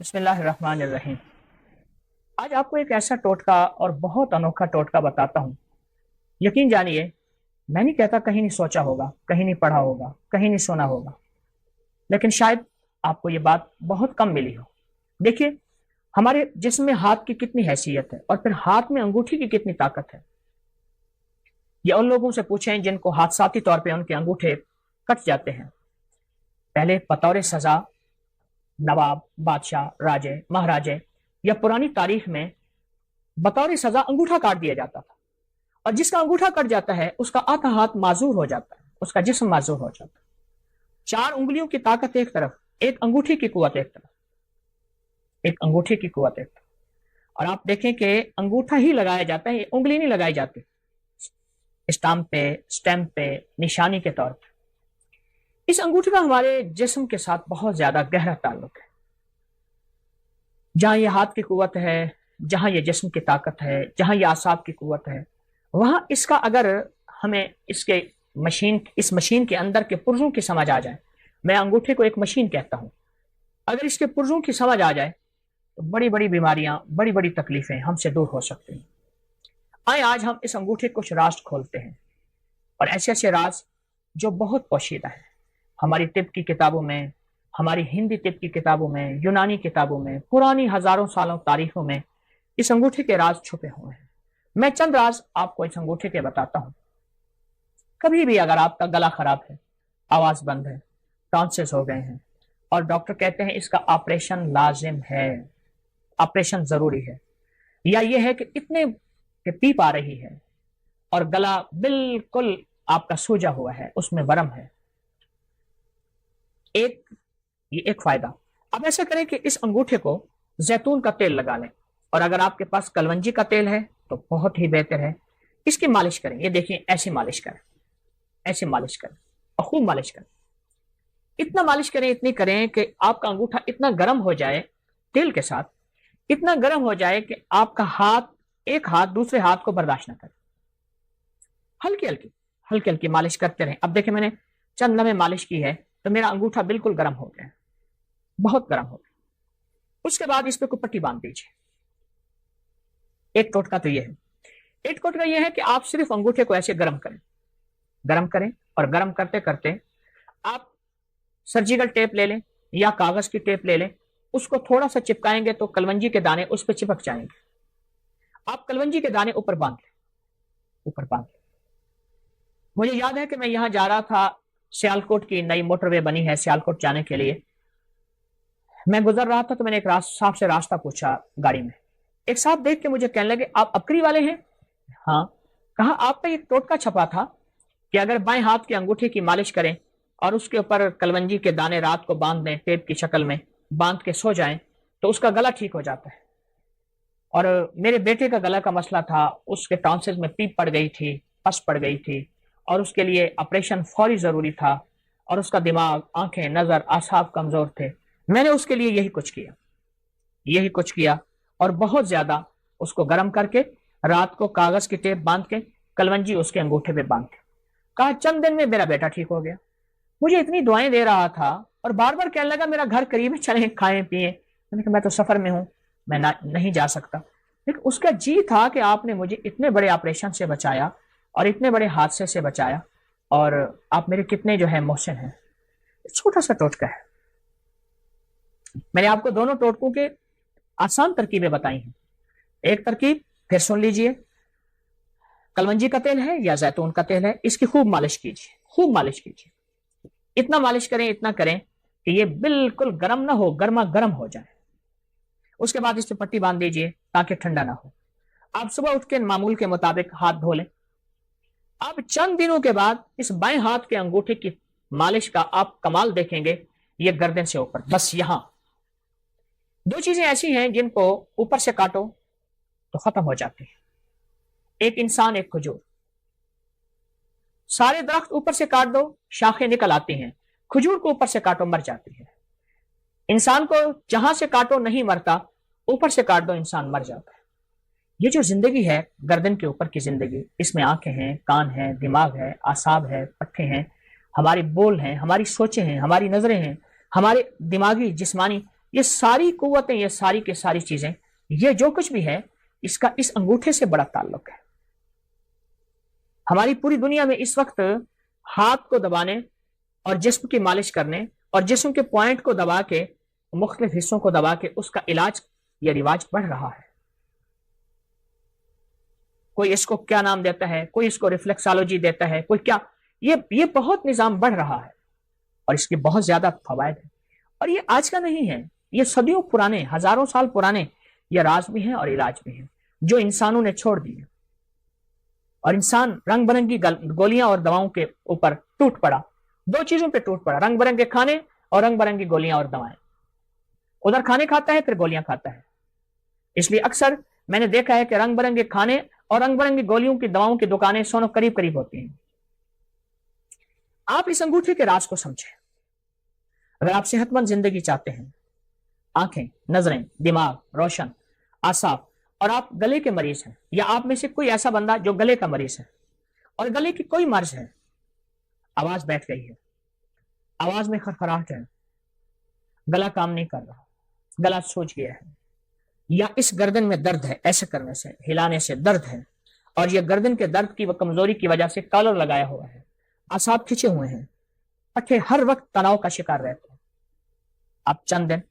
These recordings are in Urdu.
بسم اللہ الرحمن الرحیم۔ آج آپ کو ایک ایسا ٹوٹکا اور بہت انوکھا ٹوٹکا بتاتا ہوں۔ یقین جانیے، میں نہیں کہتا کہیں نہیں سوچا ہوگا، کہیں نہیں پڑھا ہوگا، کہیں نہیں سنا ہوگا، لیکن شاید آپ کو یہ بات بہت کم ملی ہو۔ دیکھیے، ہمارے جسم میں ہاتھ کی کتنی حیثیت ہے اور پھر ہاتھ میں انگوٹھی کی کتنی طاقت ہے۔ یہ ان لوگوں سے پوچھیں جن کو حادثاتی طور پہ ان کے انگوٹھے کٹ جاتے ہیں۔ پہلے بطور سزا نواب، بادشاہ، راجے، مہاراجے یا پرانی تاریخ میں بطور سزا انگوٹھا کاٹ دیا جاتا تھا، اور جس کا انگوٹھا کٹ جاتا ہے اس کا آدھا ہاتھ معذور ہو جاتا ہے، اس کا جسم معذور ہو جاتا ہے۔ چار انگلیوں کی طاقت ایک طرف، ایک انگوٹھی کی قوت ایک طرف، ایک انگوٹھی کی قوت ایک طرف۔ اور آپ دیکھیں کہ انگوٹھا ہی لگایا جاتا ہے، انگلی نہیں لگائی جاتی اسٹیمپ پہ نشانی کے طور پہ۔ اس انگوٹھی کا ہمارے جسم کے ساتھ بہت زیادہ گہرا تعلق ہے۔ جہاں یہ ہاتھ کی قوت ہے، جہاں یہ جسم کی طاقت ہے، جہاں یہ اعصاب کی قوت ہے، وہاں اس کا اگر ہمیں اس مشین کے اندر کے پرزوں کی سمجھ آ جائے، میں انگوٹھے کو ایک مشین کہتا ہوں، اگر اس کے پرزوں کی سمجھ آ جائے تو بڑی بڑی بیماریاں، بڑی بڑی تکلیفیں ہم سے دور ہو سکتی ہیں۔ آئے آج ہم اس انگوٹھے کچھ راز کھولتے ہیں، اور ایسے ایسے راز جو بہت پوشیدہ ہے۔ ہماری طب کی کتابوں میں، ہماری ہندی طب کی کتابوں میں، یونانی کتابوں میں، پرانی ہزاروں سالوں تاریخوں میں اس انگوٹھے کے راز چھپے ہوئے ہیں۔ میں چند راز آپ کو اس انگوٹھے کے بتاتا ہوں۔ کبھی بھی اگر آپ کا گلا خراب ہے، آواز بند ہے، ٹانسلز ہو گئے ہیں، اور ڈاکٹر کہتے ہیں اس کا آپریشن لازم ہے، آپریشن ضروری ہے، یا یہ ہے کہ اتنے کہ پیپ آ رہی ہے اور گلا بالکل آپ کا سوجا ہوا ہے، اس میں ورم ہے، یہ ایک فائدہ۔ اب ایسا کریں کہ اس انگوٹھے کو زیتون کا تیل لگا لیں، اور اگر آپ کے پاس کلونجی کا تیل ہے تو بہت ہی بہتر ہے۔ اس کی مالش کریں، یہ دیکھیں ایسے مالش کریں، ایسے مالش کریں اور خوب مالش کریں۔ اتنا مالش کریں، اتنی کریں کہ آپ کا انگوٹھا اتنا گرم ہو جائے تیل کے ساتھ، اتنا گرم ہو جائے کہ آپ کا ایک ہاتھ دوسرے ہاتھ کو برداشت نہ کرے۔ ہلکی ہلکی ہلکی ہلکی مالش کرتے رہیں۔ اب دیکھیں میں نے چند لمحے مالش کی ہے تو میرا انگوٹھا بالکل گرم ہو گیا، بہت گرم ہو گیا۔ اس کے بعد اس پہ کوئی پٹی باندھ دیجیے۔ ایک ٹوٹکا تو یہ ہے، ایک ٹوٹکا یہ ہے کہ آپ صرف انگوٹھے کو ایسے گرم کریں، اور گرم کرتے کرتے آپ سرجیکل ٹیپ لے لیں یا کاغذ کی ٹیپ لے لیں، اس کو تھوڑا سا چپکائیں گے تو کلونجی کے دانے اس پہ چپک جائیں گے۔ آپ کلونجی کے دانے اوپر باندھ لیں۔ مجھے یاد ہے کہ میں یہاں جا رہا تھا، سیالکوٹ کی نئی موٹر وے بنی ہے سیالکوٹ جانے کے لیے، میں گزر رہا تھا تو میں نے ایک صاحب سے راستہ پوچھا گاڑی میں۔ ایک صاحب دیکھ کے مجھے کہنے لگے آپ اکری والے ہیں؟ ہاں۔ کہا آپ کا ایک ٹوٹکا چھپا تھا کہ اگر بائیں ہاتھ کی انگوٹھی کی مالش کریں اور اس کے اوپر کلونجی کے دانے رات کو باندھ دیں، ٹیپ کی شکل میں باندھ کے سو جائیں تو اس کا گلا ٹھیک ہو جاتا ہے۔ اور میرے بیٹے کا گلا کا مسئلہ تھا، اس کے ٹانسلز میں پیپ پڑ گئی تھی، پس پڑ گئی تھی، اور اس کے لیے آپریشن فوری ضروری تھا، اور اس کا دماغ، آنکھیں، نظر، اعصاب کمزور تھے۔ میں نے اس کے لیے یہی کچھ کیا اور بہت زیادہ اس کو گرم کر کے رات کو کاغذ کی ٹیپ باندھ کے کلونجی اس کے انگوٹھے پہ باندھ کے کہا چند دن میں میرا بیٹا ٹھیک ہو گیا۔ مجھے اتنی دعائیں دے رہا تھا اور بار بار کہنے لگا میرا گھر قریب ہے، چلیں کھائیں پیئیں۔ میں نے کہا میں تو سفر میں ہوں، میں نہیں جا سکتا، لیکن اس کا جی تھا کہ آپ نے مجھے اتنے بڑے آپریشن سے بچایا اور اتنے بڑے حادثے سے بچایا، اور آپ میرے کتنے جو ہے محسن ہیں۔ چھوٹا سا ٹوٹکا ہے، میں نے آپ کو دونوں ٹوٹکوں کے آسان ترکیبیں بتائی ہیں۔ ایک ترکیب پھر سن لیجئے، کلونجی کا تیل ہے یا زیتون کا تیل ہے، اس کی خوب مالش کیجیے، اتنا مالش کریں، اتنا کریں کہ یہ بالکل گرم نہ ہو، گرما گرم ہو جائے۔ اس کے بعد اس پہ پٹی باندھ دیجئے تاکہ ٹھنڈا نہ ہو۔ آپ صبح اٹھ کے معمول کے مطابق ہاتھ دھو لیں۔ اب چند دنوں کے بعد اس بائیں ہاتھ کے انگوٹھے کی مالش کا آپ کمال دیکھیں گے، یہ گردن سے اوپر، بس یہاں۔ دو چیزیں ایسی ہیں جن کو اوپر سے کاٹو تو ختم ہو جاتی ہیں، ایک انسان، ایک کھجور۔ سارے درخت اوپر سے کاٹ دو، شاخیں نکل آتی ہیں، کھجور کو اوپر سے کاٹو، مر جاتی ہے۔ انسان کو جہاں سے کاٹو نہیں مرتا، اوپر سے کاٹ دو انسان مر جاتا ہے۔ یہ جو زندگی ہے، گردن کے اوپر کی زندگی، اس میں آنکھیں ہیں، کان ہیں، دماغ ہے، اعصاب ہے، پٹھے ہیں، ہماری بول ہیں، ہماری سوچیں ہیں، ہماری نظریں ہیں، ہمارے دماغی جسمانی یہ ساری قوتیں، یہ ساری کی ساری چیزیں، یہ جو کچھ بھی ہے اس کا اس انگوٹھے سے بڑا تعلق ہے۔ ہماری پوری دنیا میں اس وقت ہاتھ کو دبانے اور جسم کی مالش کرنے اور جسم کے پوائنٹ کو دبا کے، مختلف حصوں کو دبا کے اس کا علاج یا رواج بڑھ رہا ہے۔ کوئی اس کو کیا نام دیتا ہے، کوئی اس کو ریفلیکسالوجی دیتا ہے، کوئی کیا، یہ بہت نظام بڑھ رہا ہے اور اس کے بہت زیادہ فوائد ہیں۔ اور یہ آج کا نہیں ہے، یہ صدیوں پرانے، ہزاروں سال پرانے یہ راز بھی ہیں اور علاج بھی ہیں جو انسانوں نے چھوڑ دیے، اور انسان رنگ برنگی گولیاں اور دواؤں کے اوپر ٹوٹ پڑا۔ دو چیزوں پہ ٹوٹ پڑا، رنگ برنگے کھانے اور رنگ برنگی گولیاں اور دوائیں۔ ادھر کھانے کھاتا ہے، پھر گولیاں کھاتا ہے۔ اس لیے اکثر میں نے دیکھا ہے کہ رنگ برنگے کھانے اور رنگ برنگی گولیوں کی دواؤں کی دکانیں سونوں قریب قریب ہوتی ہیں۔ آپ اس انگوٹھے کے راز کو سمجھیں۔ اگر آپ صحت مند زندگی چاہتے ہیں، آنکھیں، نظریں، دماغ روشن، اعصاب، اور آپ گلے کے مریض ہیں، یا آپ میں سے کوئی ایسا بندہ جو گلے کا مریض ہے اور گلے کی کوئی مرض ہے، آواز بیٹھ گئی ہے، آواز میں خرخراہٹ ہے، گلا کام نہیں کر رہا، گلا سوج گیا ہے، یا اس گردن میں درد ہے، ایسے کرنے سے، ہلانے سے درد ہے، اور یہ گردن کے درد کی و کمزوری کی وجہ سے کالر لگایا ہوا ہے، اعصاب کھچے ہوئے ہیں، پٹھے ہر وقت تناؤ کا شکار رہتے ہیں، آپ چند دن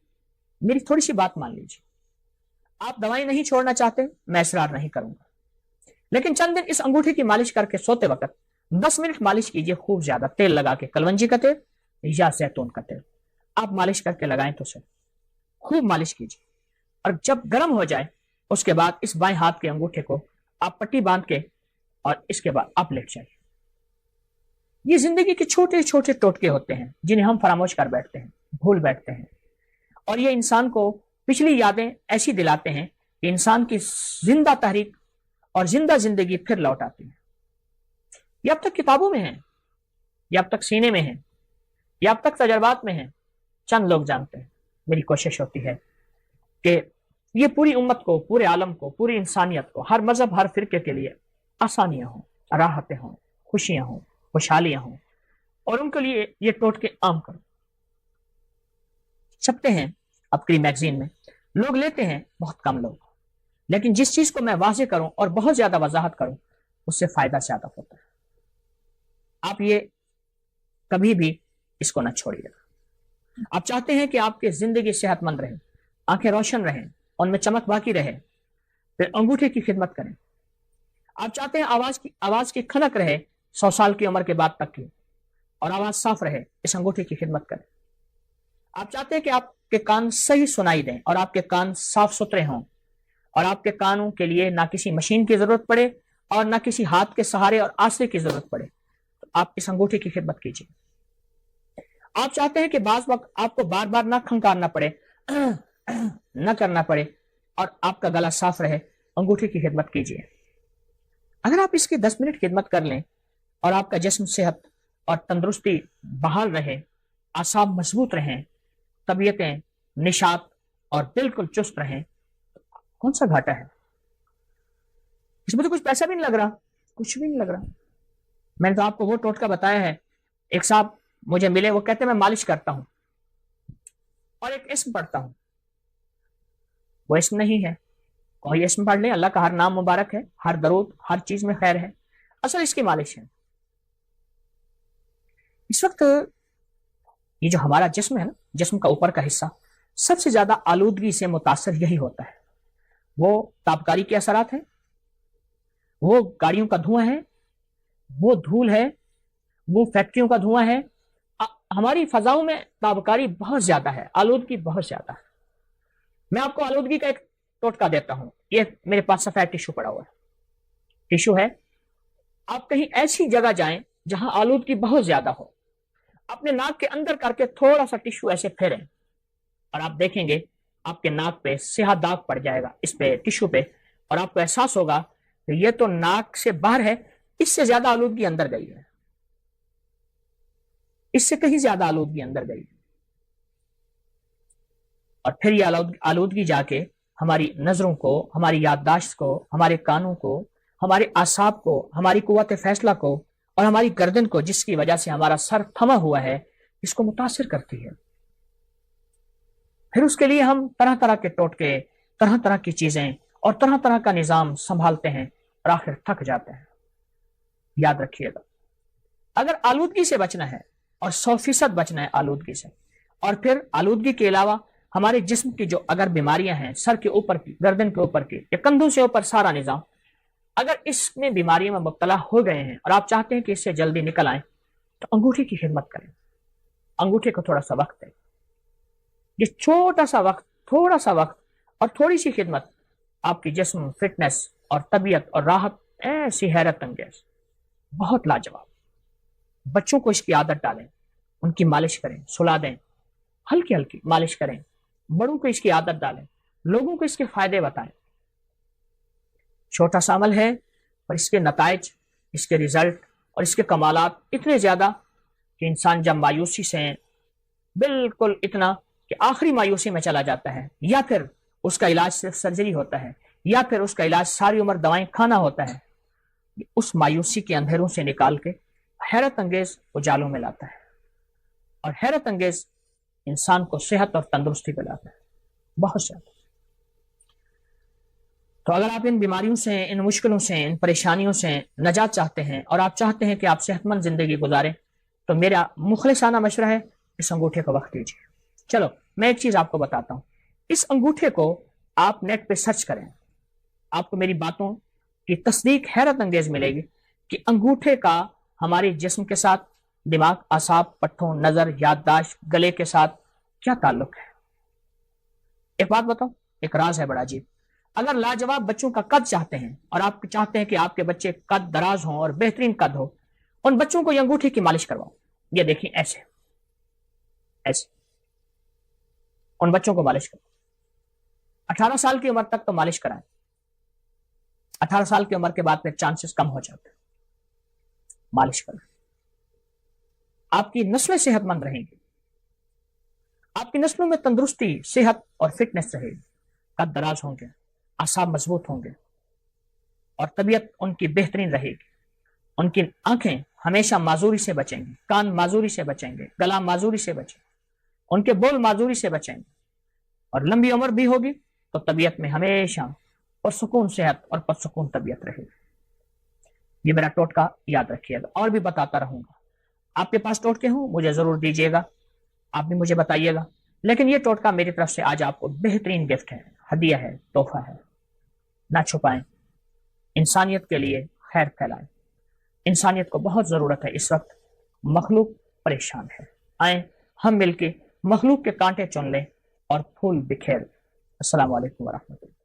میری تھوڑی سی بات مان لیجیے۔ آپ دوائی نہیں چھوڑنا چاہتے، میں اصرار نہیں کروں گا، لیکن چند دن اس انگوٹھے کی مالش کر کے سوتے وقت 10 منٹ مالش کیجیے، خوب زیادہ تیل لگا کے، کلونجی کا تیل یا زیتون کا تیل آپ مالش کر کے لگائیں تو سے خوب مالش کیجیے، اور جب گرم ہو جائے اس کے بعد اس بائیں ہاتھ کے انگوٹھے کو آپ پٹی باندھ کے، اور اس کے بعد آپ لیٹ جائیے۔ یہ زندگی کے چھوٹے چھوٹے ٹوٹکے ہوتے ہیں جنہیں ہم فراموش کر بیٹھتے ہیں، بھول بیٹھتے ہیں، اور یہ انسان کو پچھلی یادیں ایسی دلاتے ہیں کہ انسان کی زندہ تحریک اور زندہ زندگی پھر لوٹ آتی ہے۔ یہ اب تک کتابوں میں ہیں، یہ اب تک سینے میں ہیں، یہ اب تک تجربات میں ہیں، چند لوگ جانتے ہیں۔ میری کوشش ہوتی ہے کہ یہ پوری امت کو، پورے عالم کو، پوری انسانیت کو، ہر مذہب، ہر فرقے کے لیے آسانیاں ہوں، راحتیں ہوں، خوشیاں ہوں، خوشحالیاں ہوں، اور ان کے لیے یہ ٹوٹکے عام کرو۔ چھپتے ہیں اپنی میگزین میں، لوگ لیتے ہیں بہت کم لوگ، لیکن جس چیز کو میں واضح کروں اور بہت زیادہ وضاحت کروں اس سے فائدہ زیادہ ہوتا ہے۔ آپ یہ کبھی بھی اس کو نہ چھوڑیے گا۔ آپ چاہتے ہیں کہ آپ کی زندگی صحت مند رہے، آنکھیں روشن رہیں، ان میں چمک باقی رہے، پھر انگوٹھے کی خدمت کریں۔ آپ چاہتے ہیں آواز کی کھنک رہے 100 سال کی عمر کے بعد تک کی، اور آواز صاف رہے، اس انگوٹھے کی خدمت کریں۔ آپ چاہتے ہیں کہ آپ کے کان صحیح سنائی دیں اور آپ کے کان صاف ستھرے ہوں، اور آپ کے کانوں کے لیے نہ کسی مشین کی ضرورت پڑے اور نہ کسی ہاتھ کے سہارے اور آسرے کی ضرورت پڑے، تو آپ اس انگوٹھے کی خدمت کیجیے۔ آپ چاہتے ہیں کہ بعض وقت آپ کو بار بار نہ کھنکارنا پڑے، نہ کرنا پڑے، اور آپ کا گلا صاف رہے، انگوٹھے کی خدمت کیجیے۔ اگر آپ اس کی 10 منٹ خدمت کر لیں اور آپ کا جسم صحت اور تندرستی بحال رہے، اعصاب مضبوط رہیں، طبیعتیں نشاط اور بالکل چست رہیں، کون سا گھاٹا ہے؟ اس میں تو کچھ پیسہ بھی نہیں لگ رہا، کچھ بھی نہیں لگ رہا۔ میں نے تو آپ کو وہ ٹوٹکا بتایا ہے۔ ایک صاحب مجھے ملے، وہ کہتے ہیں میں مالش کرتا ہوں اور ایک اسم پڑھتا ہوں۔ وہ اسم نہیں ہے، کوئی اسم پڑھ لیں، اللہ کا ہر نام مبارک ہے، ہر درود ہر چیز میں خیر ہے، اصل اس کی مالش ہے۔ اس وقت یہ جو ہمارا جسم ہے نا، جسم کا اوپر کا حصہ سب سے زیادہ آلودگی سے متاثر یہی ہوتا ہے۔ وہ تابکاری کے اثرات ہیں، وہ گاڑیوں کا دھواں ہے، وہ دھول ہے، وہ فیکٹریوں کا دھواں ہے۔ ہماری فضاؤں میں تابکاری بہت زیادہ ہے، آلودگی بہت زیادہ ہے۔ میں آپ کو آلودگی کا ایک ٹوٹکا دیتا ہوں۔ یہ میرے پاس سفید ٹیشو پڑا ہوا ہے، ٹیشو ہے۔ آپ کہیں ایسی جگہ جائیں جہاں آلودگی بہت زیادہ ہو، اپنے ناک کے اندر کر کے تھوڑا سا ٹیشو ایسے پھیریں، اور آپ دیکھیں گے آپ کے ناک پہ سیاہ داغ پڑ جائے گا، اس پہ ٹیشو پہ، اور آپ کو احساس ہوگا کہ یہ تو ناک سے باہر ہے، اس سے زیادہ آلودگی اندر گئی ہے، اس سے کہیں زیادہ آلودگی اندر گئی ہے۔ اور پھر یہ آلودگی جا کے ہماری نظروں کو، ہماری یادداشت کو، ہمارے کانوں کو، ہمارے اعصاب کو، ہماری قوت فیصلہ کو، اور ہماری گردن کو، جس کی وجہ سے ہمارا سر تھما ہوا ہے، اس کو متاثر کرتی ہے۔ پھر اس کے لیے ہم طرح طرح کے ٹوٹکے، طرح طرح کی چیزیں اور طرح طرح کا نظام سنبھالتے ہیں اور آخر تھک جاتے ہیں۔ یاد رکھیے گا، اگر آلودگی سے بچنا ہے اور 100% بچنا ہے آلودگی سے، اور پھر آلودگی کے علاوہ ہمارے جسم کی جو اگر بیماریاں ہیں، سر کے اوپر کی، گردن کے اوپر کی یا کندھوں سے اوپر سارا نظام، اگر اس میں بیماریوں میں مبتلا ہو گئے ہیں اور آپ چاہتے ہیں کہ اس سے جلدی نکل آئیں، تو انگوٹھی کی خدمت کریں، انگوٹھے کو تھوڑا سا وقت دیں۔ یہ چھوٹا سا وقت، تھوڑا سا وقت اور تھوڑی سی خدمت آپ کی جسم، فٹنس اور طبیعت اور راحت ایسی حیرت انگیز، بہت لاجواب۔ بچوں کو اس کی عادت ڈالیں، ان کی مالش کریں، سلا دیں، ہلکی ہلکی مالش کریں، بڑوں کو اس کی عادت ڈالیں، لوگوں کو اس کے فائدے بتائیں۔ چھوٹا سا عمل ہے اور اس کے نتائج، اس کے رزلٹ اور اس کے کمالات اتنے زیادہ کہ انسان جب مایوسی سے بالکل اتنا کہ آخری مایوسی میں چلا جاتا ہے، یا پھر اس کا علاج صرف سرجری ہوتا ہے، یا پھر اس کا علاج ساری عمر دوائیں کھانا ہوتا ہے، اس مایوسی کے اندھیروں سے نکال کے حیرت انگیز اجالوں میں لاتا ہے، اور حیرت انگیز انسان کو صحت اور تندرستی پہ لاتا ہے بہت زیادہ۔ تو اگر آپ ان بیماریوں سے، ان مشکلوں سے، ان پریشانیوں سے نجات چاہتے ہیں اور آپ چاہتے ہیں کہ آپ صحت مند زندگی گزاریں، تو میرا مخلصانہ مشورہ ہے اس انگوٹھے کو وقت دیجیے۔ چلو میں ایک چیز آپ کو بتاتا ہوں، اس انگوٹھے کو آپ نیٹ پہ سرچ کریں، آپ کو میری باتوں کی تصدیق حیرت انگیز ملے گی کہ انگوٹھے کا ہمارے جسم کے ساتھ، دماغ، اعصاب، پٹھوں، نظر، یادداشت، گلے کے ساتھ کیا تعلق ہے۔ ایک بات بتاؤں، ایک راز ہے بڑا عجیب۔ اگر لاجواب بچوں کا قد چاہتے ہیں اور آپ چاہتے ہیں کہ آپ کے بچے قد دراز ہوں اور بہترین قد ہو، ان بچوں کو یہ انگوٹھی کی مالش کرواؤ۔ یہ دیکھیں ایسے ایسے ان بچوں کو مالش کرو۔ 18 سال کی عمر تک تو مالش کرائیں، 18 سال کی عمر کے بعد پھر چانسز کم ہو جاتے ہیں۔ مالش کریں، آپ کی نسلیں صحت مند رہیں گی، آپ کی نسلوں میں تندرستی، صحت اور فٹنس رہے گی، قد دراز ہوں گے، اعصاب مضبوط ہوں گے اور طبیعت ان کی بہترین رہے گی۔ ان کی آنکھیں ہمیشہ معذوری سے بچیں گی، کان معذوری سے بچیں گے، گلا معذوری سے بچیں گے، ان کے بول معذوری سے بچیں گے، اور لمبی عمر بھی ہوگی تو طبیعت میں ہمیشہ پرسکون صحت اور پرسکون طبیعت رہے گی۔ یہ میرا ٹوٹکا یاد رکھیے گا، اور بھی بتاتا رہوں گا۔ آپ کے پاس ٹوٹکے ہوں مجھے ضرور دیجیے گا، آپ بھی مجھے بتائیے گا، لیکن یہ ٹوٹکا میری طرف سے آج آپ کو بہترین گفٹ ہے، ہدیہ ہے، تحفہ ہے۔ نہ چھپائیں، انسانیت کے لیے خیر پھیلائیں۔ انسانیت کو بہت ضرورت ہے اس وقت، مخلوق پریشان ہے۔ آئیں ہم مل کے مخلوق کے کانٹے چن لیں اور پھول بکھیر۔ السلام علیکم ورحمۃ اللہ۔